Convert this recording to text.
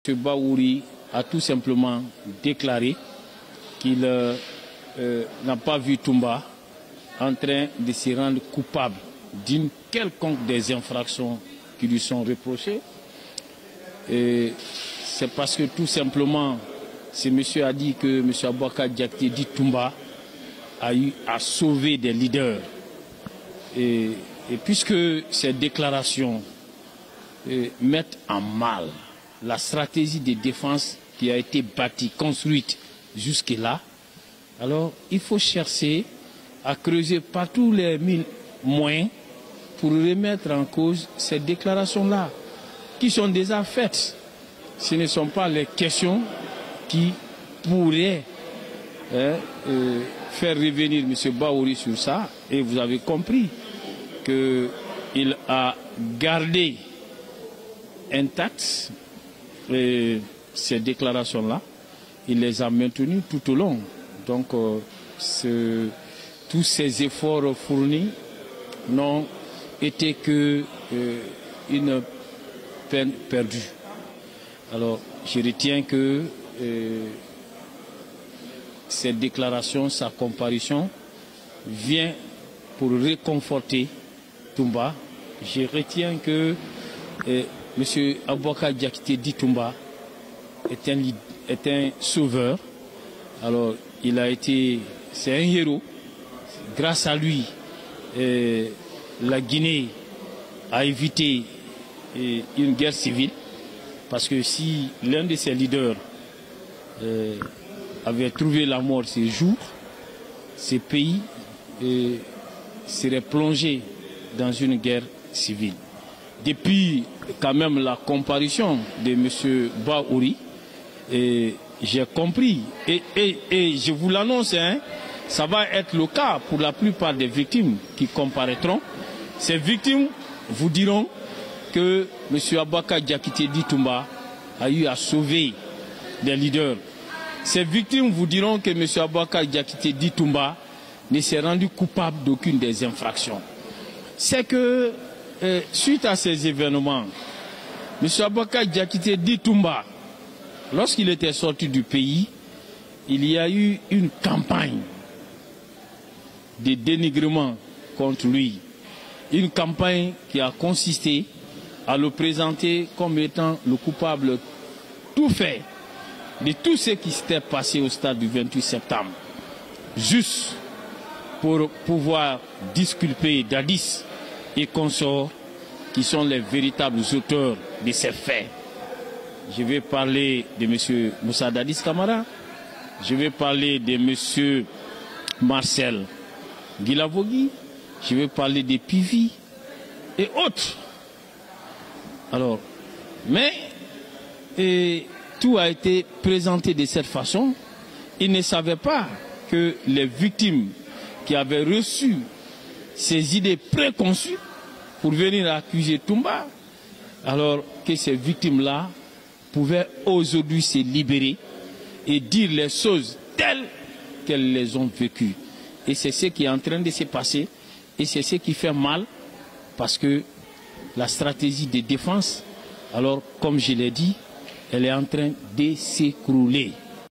M. Bahouri a tout simplement déclaré qu'il n'a pas vu Toumba en train de se rendre coupable d'une quelconque des infractions qui lui sont reprochées. C'est parce que tout simplement, ce monsieur a dit que M. Aboubacar Diakité dit Toumba a eu à sauver des leaders. Et puisque ces déclarations mettent en mal la stratégie de défense qui a été bâtie, construite jusque-là, alors il faut chercher à creuser par tous les moyens pour remettre en cause ces déclarations-là, qui sont déjà faites. Ce ne sont pas les questions qui pourraient faire revenir M. Bahouri sur ça. Et vous avez compris qu'il a gardé intactes ces déclarations-là. Il les a maintenues tout au long. Donc, tous ces efforts fournis n'ont été qu'une peine perdue. Alors, je retiens que cette déclaration, sa comparution, vient pour réconforter Toumba. Je retiens que M. Aboubacar Diakité dit Toumba est un sauveur. Alors, c'est un héros. Grâce à lui, la Guinée a évité une guerre civile. Parce que si l'un de ses leaders avait trouvé la mort ces jours, ce pays serait plongé dans une guerre civile. Depuis quand même la comparution de M. Bahouri, j'ai compris, et je vous l'annonce, ça va être le cas pour la plupart des victimes qui comparaîtront. Ces victimes vous diront que M. Aboubacar Diakité dit Toumba a eu à sauver des leaders. Ces victimes vous diront que M. Aboubacar Diakité dit Toumba ne s'est rendu coupable d'aucune des infractions. C'est que, suite à ces événements, M. Aboubacar Diakité dit Toumba, lorsqu'il était sorti du pays, il y a eu une campagne de dénigrement contre lui. Une campagne qui a consisté à le présenter comme étant le coupable tout fait de tout ce qui s'était passé au stade du 28 septembre. Juste pour pouvoir disculper Dadis et consorts qui sont les véritables auteurs de ces faits. Je vais parler de M. Moussa Dadis Camara, je vais parler de M. Marcel Guilavogui, je vais parler de Pivi et autres. Alors, mais tout a été présenté de cette façon. Ils ne savaient pas que les victimes qui avaient reçu ces idées préconçues pour venir accuser Toumba, alors que ces victimes-là pouvaient aujourd'hui se libérer et dire les choses telles qu'elles les ont vécues. Et c'est ce qui est en train de se passer et c'est ce qui fait mal parce que la stratégie de défense, alors comme je l'ai dit, elle est en train de s'écrouler.